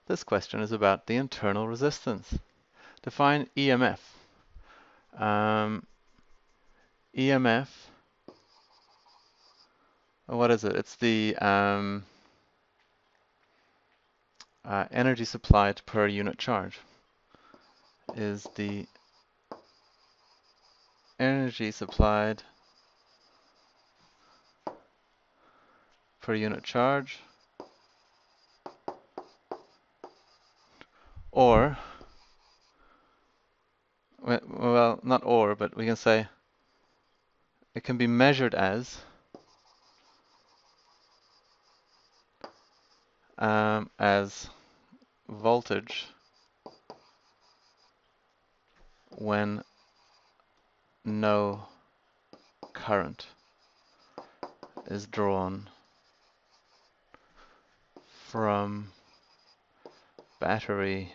This question is about the internal resistance. Define EMF. EMF, what is it? It's the energy supplied per unit charge. Is the energy supplied per unit charge, or, well, not or, but we can say it can be measured as voltage when no current is drawn from battery.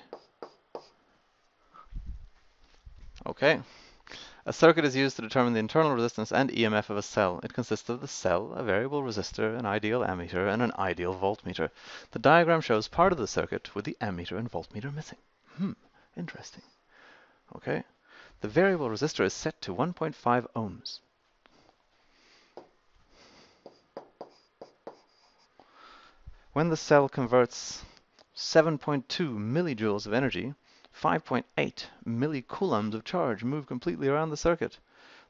Okay. A circuit is used to determine the internal resistance and EMF of a cell. It consists of the cell, a variable resistor, an ideal ammeter, and an ideal voltmeter. The diagram shows part of the circuit with the ammeter and voltmeter missing. Interesting. Okay. The variable resistor is set to 1.5 ohms. When the cell converts 7.2 millijoules of energy, 5.8 millicoulombs of charge move completely around the circuit.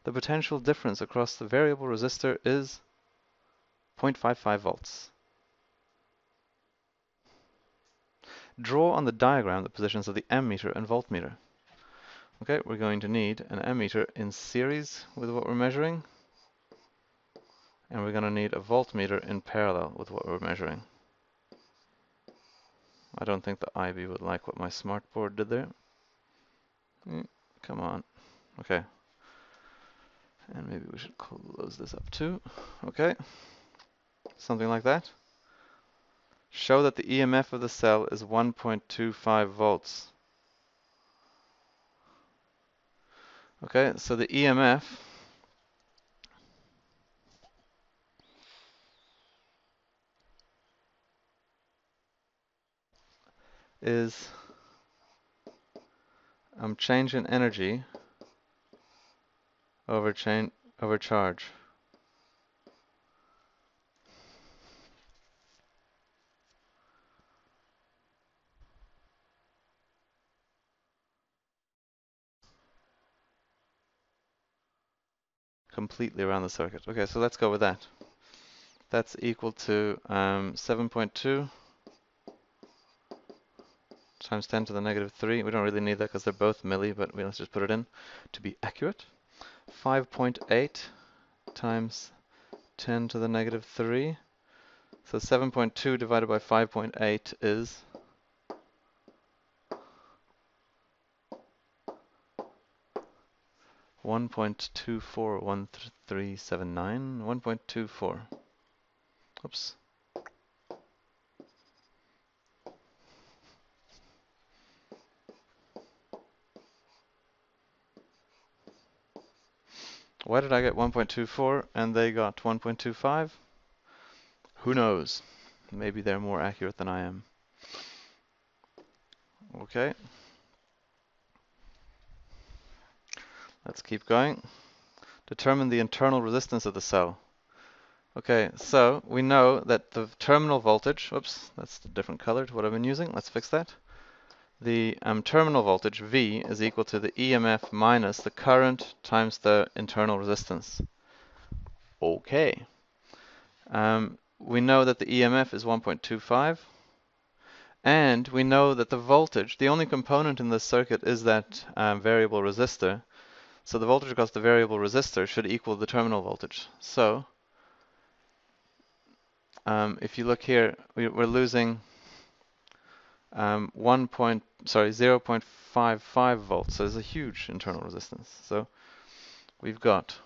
The potential difference across the variable resistor is 0.55 volts. Draw on the diagram the positions of the ammeter and voltmeter. Okay, we're going to need an ammeter in series with what we're measuring, and we're going to need a voltmeter in parallel with what we're measuring. I don't think the IB would like what my smartboard did there. Come on. Okay. And maybe we should close this up too. Okay. Something like that. Show that the EMF of the cell is 1.25 volts. Okay, so the EMF is change in energy over charge. Completely around the circuit. Okay, so let's go with that. That's equal to 7.2 times 10 to the negative 3. We don't really need that because they're both milli, but let's just put it in to be accurate. 5.8 times 10 to the negative 3. So 7.2 divided by 5.8 is 1.241379. 1.24. Oops. Why did I get 1.24 and they got 1.25? Who knows? Maybe they're more accurate than I am. Okay. Let's keep going. Determine the internal resistance of the cell. Okay, so we know that the terminal voltage, whoops, that's a different color to what I've been using. Let's fix that. The terminal voltage, V, is equal to the EMF minus the current times the internal resistance. Okay. We know that the EMF is 1.25. And we know that the voltage, the only component in this circuit is that variable resistor. So the voltage across the variable resistor should equal the terminal voltage. So if you look here, we're losing 0.55 volts. So there's a huge internal resistance. So we've got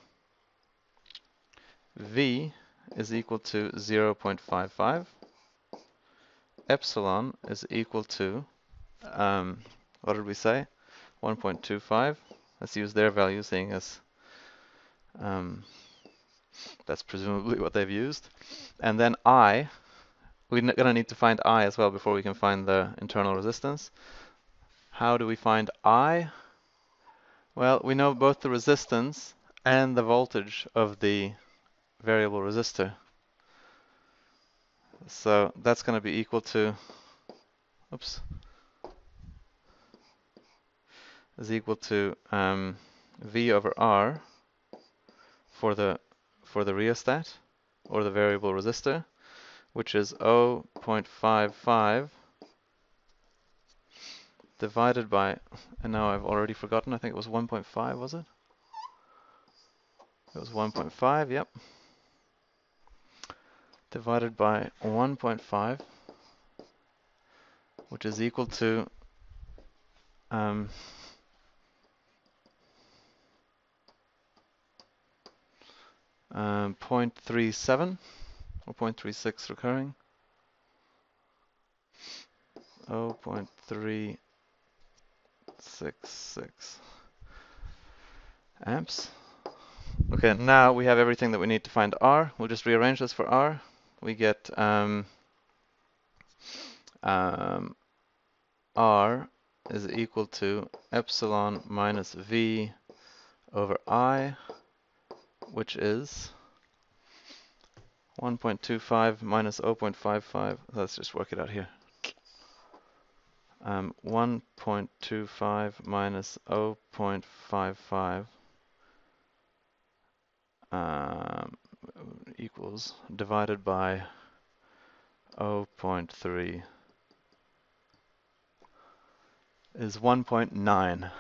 V is equal to 0.55. Epsilon is equal to, what did we say? 1.25. Let's use their value, seeing as that's presumably what they've used. And then I we're gonna need to find I as well before we can find the internal resistance. How do we find I? Well, we know both the resistance and the voltage of the variable resistor. So that's going to be equal to, oops, is equal to V over R for the rheostat or the variable resistor, which is 0.55 divided by, and now I've already forgotten, I think it was 1.5, was it? It was 1.5, yep. Divided by 1.5, which is equal to 0.37 or 0.36 recurring. 0.366 amps. Okay, now we have everything that we need to find R. We'll just rearrange this for R. We get R is equal to epsilon minus V over I, which is 1.25 minus 0.55. Let's just work it out here. 1.25 minus 0.55 equals divided by 0.3 is 1.9.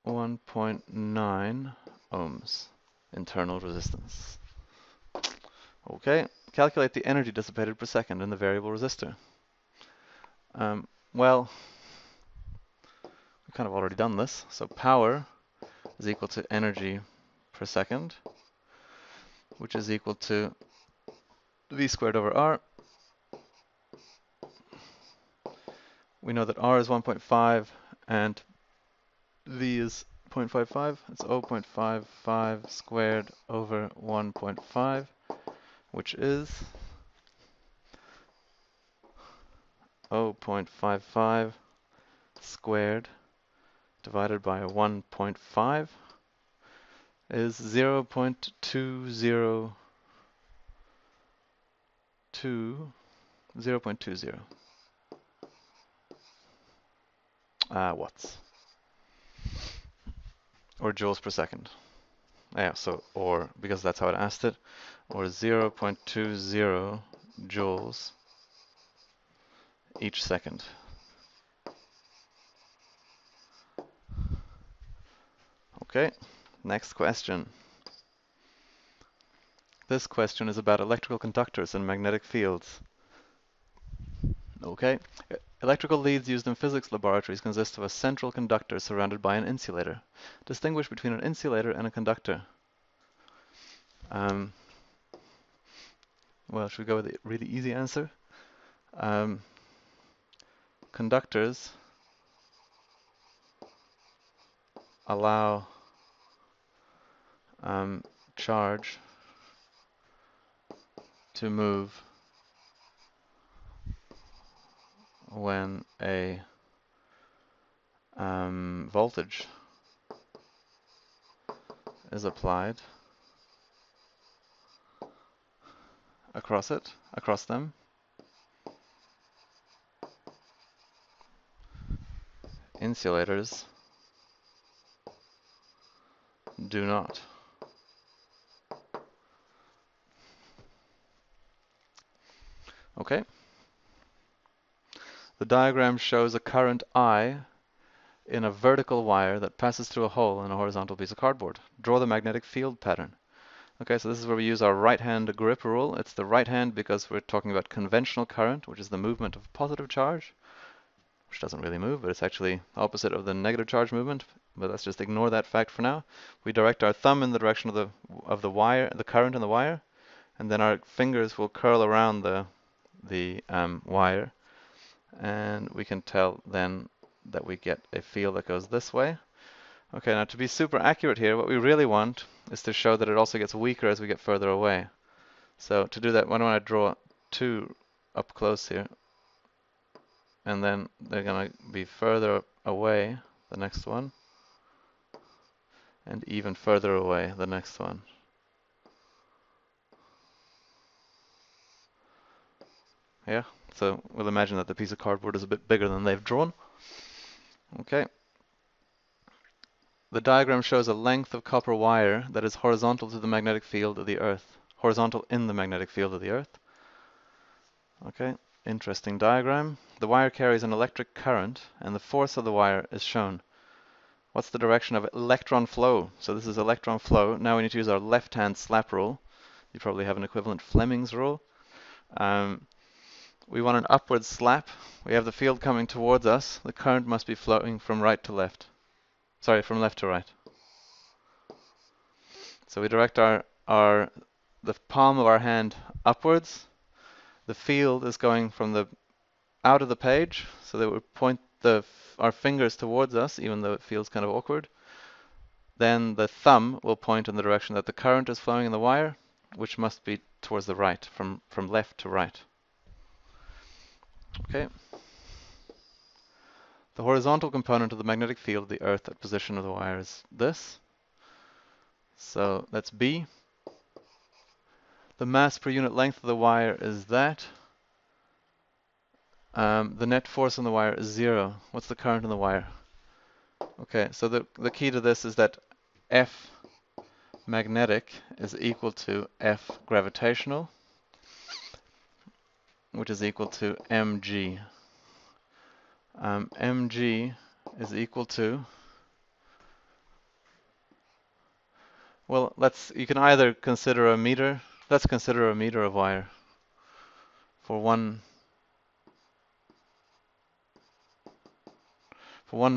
1.9 ohms internal resistance. Okay, calculate the energy dissipated per second in the variable resistor. Well, we've kind of already done this. So power is equal to energy per second, which is equal to V squared over R. We know that R is 1.5 and V is 0.55. It's 0.55 squared over 1.5, which is 0.55 squared divided by 1.5 is 0.202, 0.20 watts or joules per second. Yeah, so or because that's how it asked it, or 0.20 joules each second. Okay, next question. This question is about electrical conductors and magnetic fields. Okay, electrical leads used in physics laboratories consist of a central conductor surrounded by an insulator. Distinguish between an insulator and a conductor. Well, should we go with the really easy answer? Conductors allow charge to move when a voltage is applied across them. Insulators do not. Okay. The diagram shows a current I in a vertical wire that passes through a hole in a horizontal piece of cardboard. Draw the magnetic field pattern. Okay, so this is where we use our right hand grip rule. It's the right hand because we're talking about conventional current, which is the movement of positive charge, which doesn't really move, but it's actually opposite of the negative charge movement. But let's just ignore that fact for now. We direct our thumb in the direction of the wire, the current in the wire, and then our fingers will curl around the wire, and we can tell then that we get a field that goes this way. Okay, now to be super accurate here, what we really want is to show that it also gets weaker as we get further away. So to do that, why don't I draw two up close here, and then they're going to be further away, the next one, and even further away, the next one. Yeah, so we'll imagine that the piece of cardboard is a bit bigger than they've drawn. Okay. The diagram shows a length of copper wire that is horizontal to the magnetic field of the Earth. Horizontal in the magnetic field of the Earth. Okay, interesting diagram. The wire carries an electric current, and the force of the wire is shown. What's the direction of electron flow? So this is electron flow. Now we need to use our left-hand slap rule. You probably have an equivalent Fleming's rule. We want an upward slap. We have the field coming towards us. The current must be flowing from right to left. Sorry, from left to right. So we direct the palm of our hand upwards. The field is going from the out of the page, so that we point our fingers towards us, even though it feels kind of awkward. Then the thumb will point in the direction that the current is flowing in the wire, which must be towards the right, from left to right. Okay. The horizontal component of the magnetic field of the Earth at position of the wire is this. So that's B. The mass per unit length of the wire is that. The net force on the wire is 0. What's the current in the wire? Okay, so the key to this is that F magnetic is equal to F gravitational, which is equal to mg. Mg is equal to, well, you can either consider a meter. Let's consider a meter of wire. For one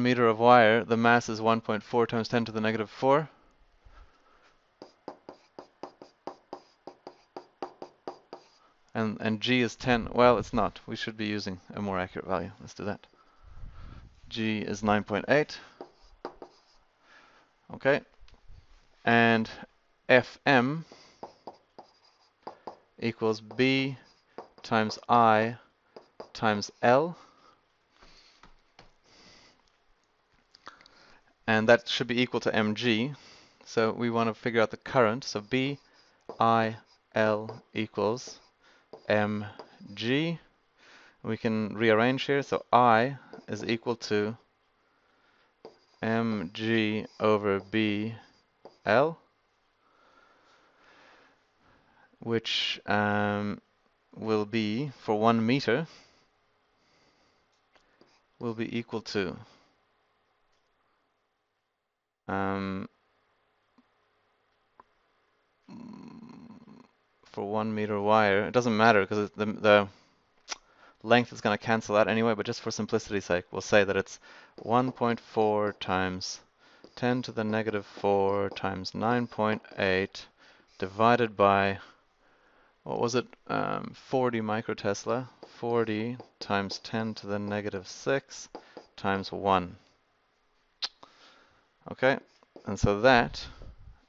meter of wire, the mass is 1.4 times 10 to the negative 4. And G is 10. Well, it's not. We should be using a more accurate value. Let's do that. G is 9.8. Okay. And Fm equals B times I times L. And that should be equal to mg. So we want to figure out the current. So B I L equals mg. We can rearrange here. So I is equal to mg over BL, which will be, for 1 meter, will be equal to for 1 meter wire. It doesn't matter because the length is going to cancel out anyway, but just for simplicity's sake, we'll say that it's 1.4 times 10 to the negative 4 times 9.8 divided by, what was it, 40 microtesla, 40 times 10 to the negative 6 times 1. Okay, and so that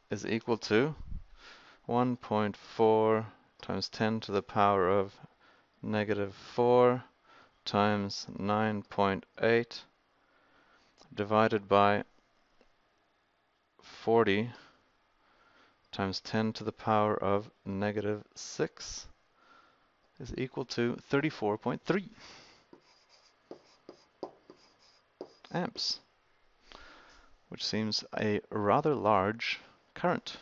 is equal to 1.4 times 10 to the power of negative 4 times 9.8 divided by 40 times 10 to the power of negative 6 is equal to 34.3 amps, which seems a rather large current.